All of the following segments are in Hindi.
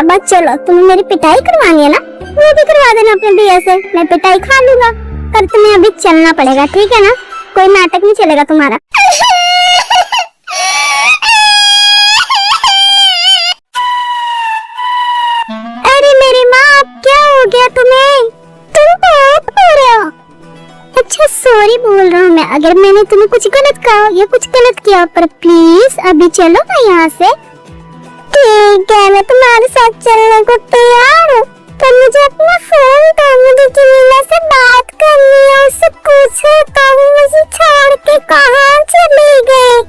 बात चलो, तुम्हें मेरी पिटाई करवानी है ना, वो भी करवा देना अपने भैया से, मैं पिटाई खा लूंगा। पर तुम्हें अभी चलना पड़ेगा, ठीक है ना? कोई नाटक नहीं चलेगा तुम्हारा। अरे मेरी माँ, क्या हो गया तुम्हें? तुम बहुत रो रहे हो। अच्छा सॉरी बोल रहा हूँ मैं, अगर मैंने तुम्हें कुछ गलत कहा या कुछ गलत किया, पर प्लीज अभी चलो ना यहाँ से। ठीक है, मैं तुम्हारे साथ चलने को तैयार हूँ, पर मुझे अपना फोन दो, मुझे जमीला से बात करनी है, उससे पूछो तो वो मुझे छोड़ के कहाँ चली गई।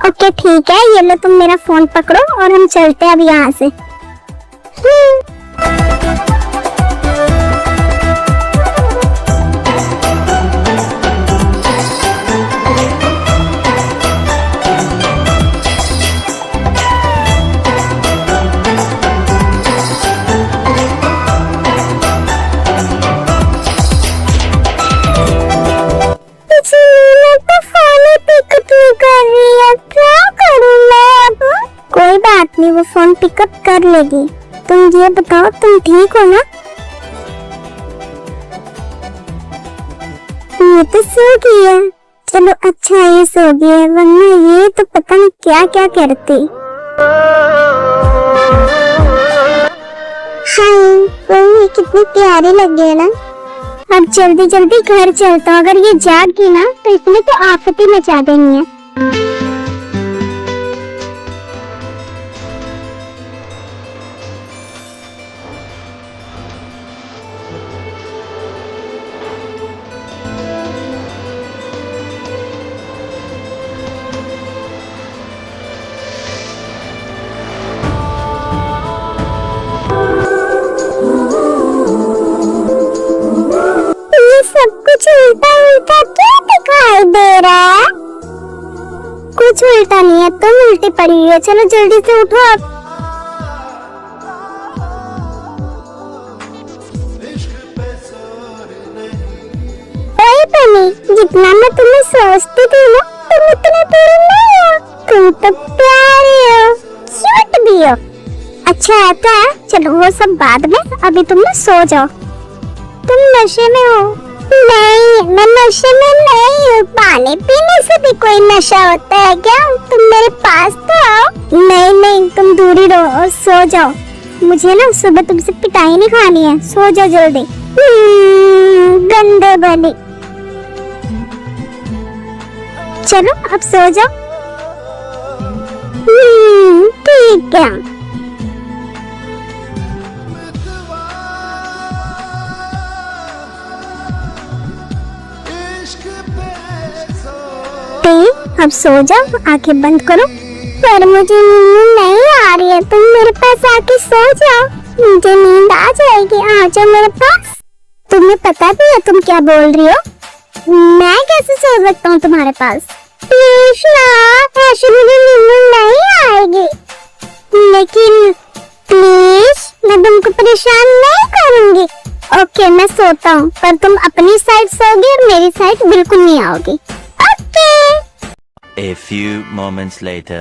ओके ठीक है, ये लो तुम मेरा फोन पकड़ो और हम चलते हैं अब यहाँ से। कोई बात नहीं, वो फोन पिकअप कर लेगी। तुम ये बताओ, तुम ठीक हो ना? ये तो सो गई है। चलो अच्छा ये सो गई है, वरना ये तो पता नहीं क्या क्या करती। हाँ, कितनी प्यारी लगी है ना। अब जल्दी जल्दी घर चलता हूँ, अगर ये जाग गई ना तो इसने तो आफत ही मचा देनी है। सब कुछ उल्टा उल्टा क्यों दिखाई दे रहा है? कुछ उल्टा नहीं है, तुम उल्टी पड़ी हुई है। चलो जल्दी से उठो अब। ओए बनी, जितना मैं तुम्हें सोचती थी ना, तुम उतने बुरी नहीं हो। तुम तो प्यारी हो, क्यूट भी हो। अच्छा आता है, चलो वो सब बाद में, अभी तुम ना सो जाओ। तुम नशे में हो? नहीं, मैं नशे में नहीं हूँ। पानी पीने से भी कोई नशा होता है क्या? तुम मेरे पास तो आओ। नहीं नहीं, तुम दूर ही रहो और सो जाओ। मुझे ना सुबह तुमसे पिटाई नहीं खानी है, सो जाओ जल्दी। गंदे बनी। चलो अब सो जाओ। ठीक है। अब सो जाओ, आंखें बंद करो। पर मुझे नींद नहीं आ रही है, तुम मेरे पास आके सो जाओ, मुझे नींद आ जाएगी। आ जाओ मेरे पास। तुम्हें पता भी है तुम क्या बोल रही हो? मैं कैसे सो सकता हूँ तुम्हारे पास? प्लीज ना, ऐसे मुझे नींद नहीं आएगी। लेकिन प्लीज, मैं तुमको परेशान नहीं करूंगी। ओके मैं सोता हूँ, पर तुम अपनी साइड सोगी और मेरी साइड बिल्कुल नहीं आओगी। Okay. A few moments later.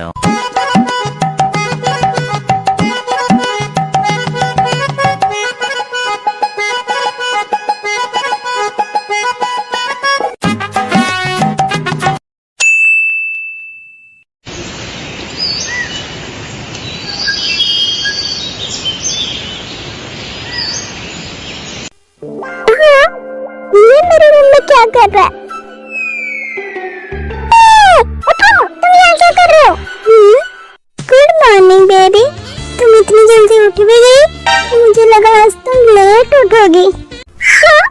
ये मेरे रूम में क्या कर रहा है? गुड मॉर्निंग बेबी, तुम इतनी जल्दी उठ भी गई? मुझे लगा आज तुम लेट उठोगी। हाँ?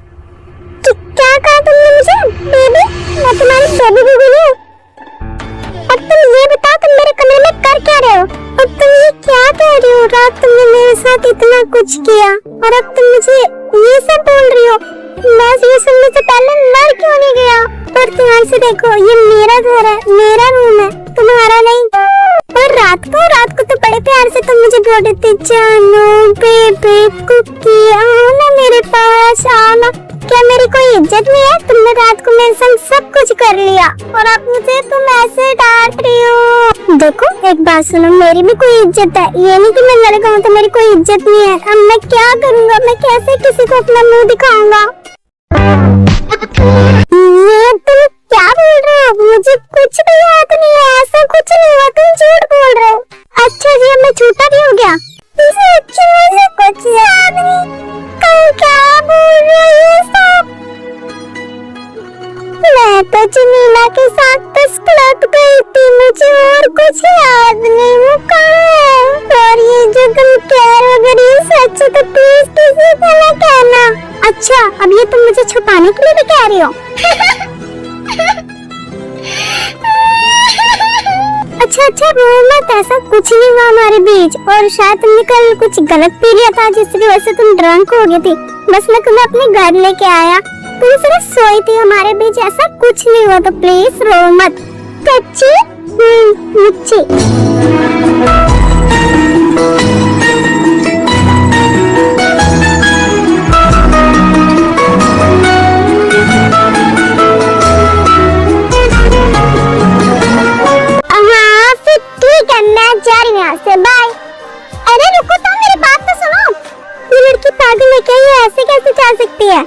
क्या कहा तुमने मुझे? बेबी? मैं तुम्हारी बेबी भी नहीं हूँ। अब तुम ये बताओ, तुम मेरे कमरे में कर क्या रहे हो? और तुम ये क्या कह रही हो? रात तुमने मेरे साथ इतना कुछ किया और अब तुम मुझे ये सब बोल रही हो? मैं ये सुनने से पहले लड़ क्यों नहीं गया? पर ध्यान से देखो, ये मेरा घर है, मेरा रूम है, तुम्हारा नहीं। और रात को तो बड़े प्यार से तुम मुझे बोल देते, जानो बेबी कुकी आओ ना मेरे पास, आओ ना। क्या मेरी कोई इज्जत नहीं है? तुमने रात को मेरे संग सब कुछ कर लिया और अब मुझे तुम ऐसे डांट रही हो। देखो एक बात सुनो, मेरी भी कोई इज्जत है, ये नहीं कि मैं लड़का हूँ तो मेरी कोई इज्जत नहीं है। अब मैं क्या करूँगा, मैं कैसे किसी को अपना मुंह दिखाऊंगा? ये तुम क्या बोल रहे हो? मुझे कुछ भी याद नहीं है, ऐसा कुछ नहीं हुआ, तुम झूठ बोल रहे हो। अच्छा जी, अब मैं झूठा भी हो गया? मुझे कुछ याद नहीं, क्या बोल रहे हो ये सब? मैं तो जमीला के साथ बस क्लब गई थी, मुझे और कुछ याद नहीं। वो कहाँ है? और ये जो तुम कह रहे हो अगर ये सच है तो प्लीज किसी को ना कहना। अच्छा, अब ये तुम मुझे छुपाने के लिए भी कह रही हो? अच्छा रो मत, ऐसा कुछ नहीं हुआ हमारे बीच। और शायद तुमने कल कुछ गलत पी लिया था जिसकी वजह से तुम ड्रंक हो गई थी। बस मैं तुम्हें अपने घर लेके आया, तुम सिर्फ सोई थी, हमारे बीच ऐसा कुछ नहीं हुआ, तो प्लीज रो मत। सच्ची? मुच्ची। हाँ फिर ठीक है, मैं जा रही हूँ यहाँ से, बाय। अरे रुको तो, मेरी बात तो सुनो। ये लड़की पागल है क्या? ये ऐसे कैसे जा सकती है?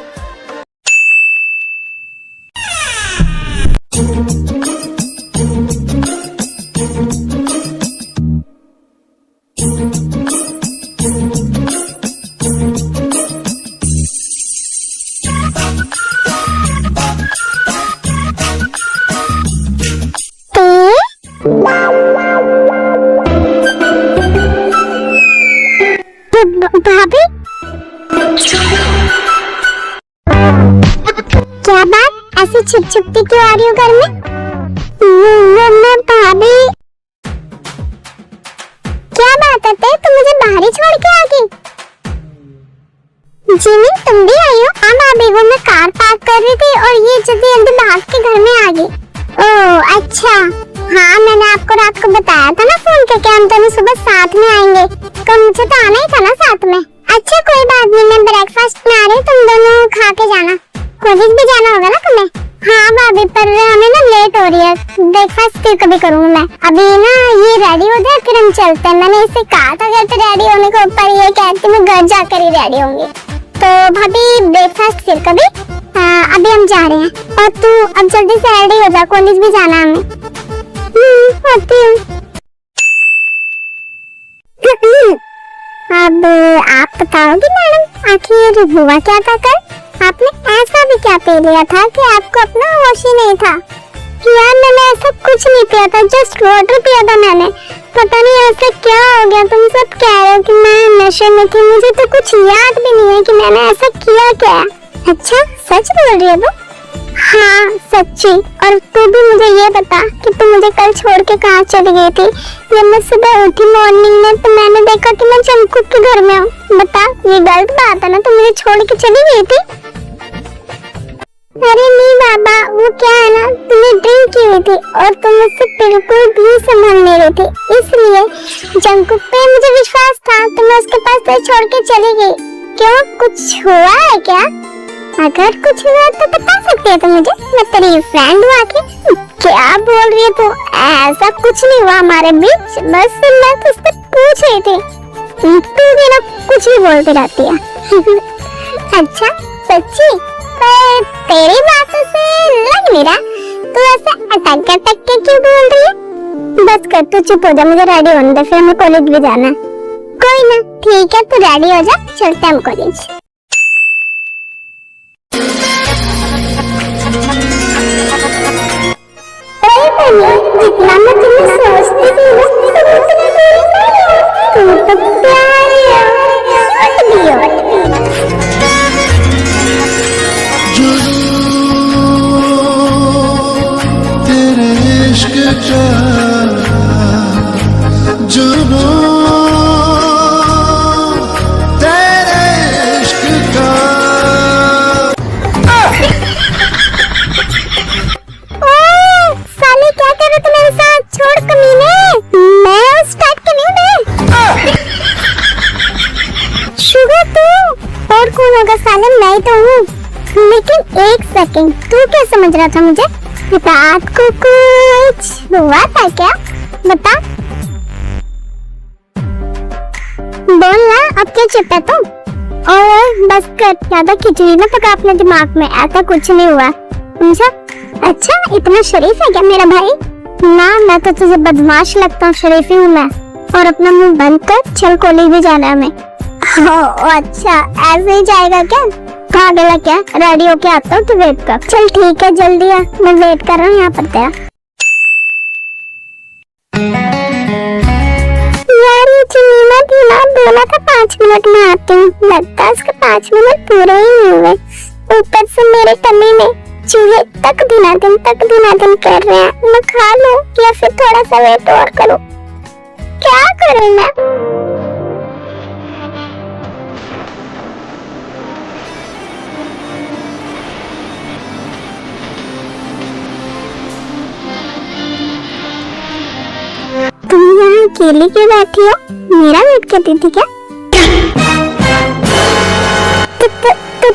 भाभी, क्या बात, ऐसे छुप छुपती क्यों आ रही हो घर में? मैं भाभी, क्या बात है, तुम मुझे बाहर ही छोड़ के आ गई? जिमी, तुम भी आई हो? हाँ भाभी, वो मैं कार पार्क कर रही थी और ये जल्दी जल्दी भाग के घर में आ गई। ओह अच्छा, हाँ मैंने आपको रात को बताया था ना फोन करके हम दोनों सुबह साथ में आएंगे, तो मुझे तो आना ही था ना साथ में। अच्छा कोई बात नहीं, मैं ब्रेकफास्ट में आ रही हूँ, तुम दोनों खा के जाना। कॉलेज भी जाना होगा ना तुम्हें? हाँ भाभी, पर हमें ना लेट हो रही है, ब्रेकफास्ट फिर कभी करूँगी मैं। अभी ना ये रेडी हो जाए फिर हम चलते हैं। मैंने इससे कहा था घर पे रेडी होने को, ऊपर ये कहती मैं घर जाकर ही रेडी होंगी। तो भाभी ब्रेकफास्ट फिर कभी, अभी हम जा रहे हैं। और तू अब जल्दी से रेडी हो जा, कॉलेज भी जाना है हमें। होती हूँ। अब आप बताओगी मैडम, आखिर हुआ क्या था कल? आपने ऐसा भी क्या पी लिया था कि आपको अपना होश ही नहीं था? यार मैंने ऐसा कुछ नहीं पिया था, जस्ट वाटर पिया था मैंने। पता नहीं ऐसा क्या हो गया, तुम सब कह रहे हो कि मैं नशे में थी, मुझे तो कुछ याद भी नहीं है कि मैंने ऐसा किया क्या। अच्छा सच बोल रही है तू? हाँ सच्ची। और तू भी मुझे ये बता कि तू मुझे कल छोड़ के कहाँ चली गई थी? ये मैं सुबह उठी मॉर्निंग में तो मैंने देखा कि मैं जंकुक के घर में हूँ। बता, ये गलत बात है ना, तू मुझे छोड़ के चली गई थी? अरे नहीं बाबा, वो क्या है ना, तूने ड्रिंक की हुई थी और तुम मुझसे बिल्कुल भी संभल नहीं रही थी, इसलिए जंकुक पे मुझे विश्वास था तो मैं उसके पास तुझे छोड़ के चली गई। क्यों, कुछ हुआ है क्या? अगर कुछ हुआ तो बता सकती है तो मुझे, मैं तेरी फ्रेंड हूँ आखिर। क्या बोल रही है तू? ऐसा कुछ नहीं हुआ हमारे बीच, बस मैं तुझसे पूछ रही थी। तू भी ना कुछ भी बोलती रहती है। अच्छा सच्ची? पर तेरी बातों से लग नहीं रहा, तू ऐसे अटक अटक के क्यों बोल रही है? बस कर, तू चुप हो जा, मुझे रेडी होने दे, फिर हमें कॉलेज भी जाना है। कोई ना, ठीक है तू रेडी हो जा, चलते हैं हम कॉलेज। जितना मैं तुम्हें सोचती थी तुम तो प्यारी तेरे इश्क का जुनून, तेरे इश्क का। साले क्या कर रहे तुम मेरे साथ? छोड़ कमीने, मैं उस टाइप के नहीं हूँ। शुगर तू और कौन होगा साले? मैं ही तो हूँ। लेकिन एक सेकंड, तू क्या समझ रहा था मुझे? रात को कुछ हुआ था क्या? बता, बोल ना, अब क्या चुप है तुम? और बस कर, ज्यादा खिचड़ी ना पका अपने दिमाग में, ऐसा कुछ नहीं हुआ, समझा? अच्छा, इतना शरीफ है क्या मेरा भाई? ना, मैं तो तुझे बदमाश लगता हूँ, शरीफ ही हूँ मैं। और अपना मुंह बंद कर, चल कॉलेज भी जाना है हमें। अच्छा, ऐसे ही जाएगा क्या? कहाँ गया क्या? रेडी होके आता हूँ, तू वेट कर। चल ठीक है, जल्दी आ, मैं वेट कर रहा हूँ यहाँ पर तेरा। यार ये चुनीमा धीमा बोला था 5 मिनट में आती हूँ, लगता है उसके 5 मिनट पूरे ही नहीं हुए। ऊपर से मेरे टम्मी में चूहे तक दिन कर रहे हैं। मैं खा लूं या फिर थोड़ा सा वेट और करूं? क्या करूं मैं? तुम यहाँ अकेली क्यों बैठी हो? मेरा वेट करती थी क्या?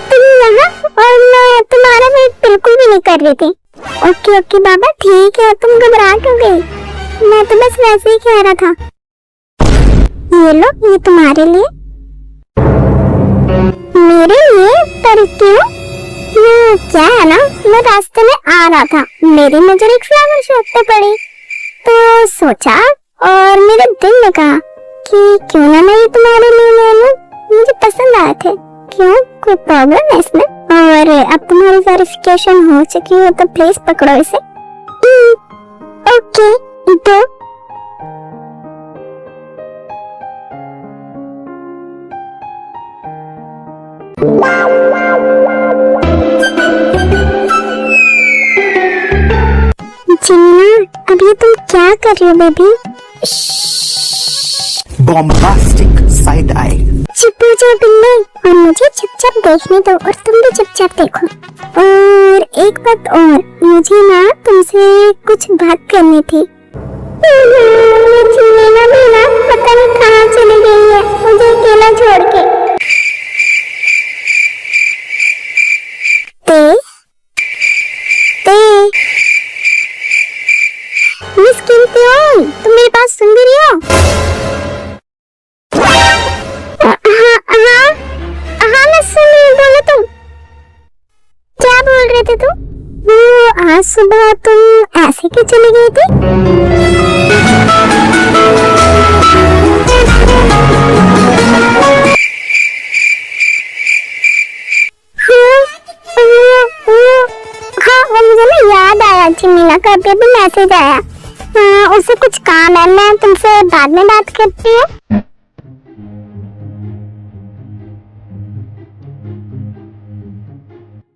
तुम यहाँ, और मैं तुम्हारा वेट बिल्कुल भी नहीं कर रही थी। ओके बाबा, ठीक है, तुम घबरा क्यों गई? मैं तो बस वैसे ही कह रहा था। ये लो, ये तुम्हारे लिए। मेरे लिए? पर क्यों? ये क्या है ना, मैं रास्ते में आ रहा था, मेरी नजर एक फ्लावर शॉप पे पड़ी, तो सोचा और मेरे दिल ने कहा कि क्यों ना मैं ये तुम्हारे लिए ले लूं, मुझे पसंद आए थे। क्यों, कोई प्रॉब्लम है इसमें? और अब तुम्हारी वेरिफिकेशन हो चुकी हो तो प्लीज पकड़ो इसे। ओके, दो। जिन्ना, अब ये तुम क्या कर रही हो बेबी? Bombastic side I. चुप हो जाओ बिल्ली, और मुझे चुपचाप देखने दो, और तुम भी चुपचाप देखो। और एक बात और, मुझे ना तुमसे कुछ बात करनी थी। चुनीमा भी ना पता नहीं कहाँ चली गई है, मुझे अकेला छोड़ के। मिस कीमती हो, तुम मेरी बात सुन भी रही हो? हाँ, मैं सुन रही हूँ, बोलो तुम। क्या बोल रहे थे तुम? वो आज सुबह तुम ऐसे क्यों चली गई थी? हाँ, मुझे ना याद आया, चिमीना का अभी मैसेज आया। उसे कुछ काम है, मैं तुमसे बाद में बात करती हूँ।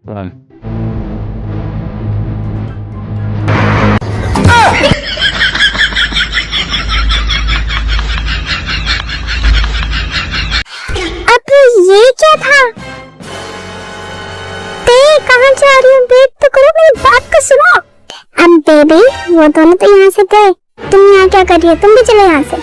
Run. अब ये क्या था? कहाँ जा रही हो? वेट तो करो, मेरी बात को सुनो। अब बेबी, वो दोनों तो यहाँ से गए, तुम यहाँ क्या कर रही हो? तुम भी चलो यहाँ से।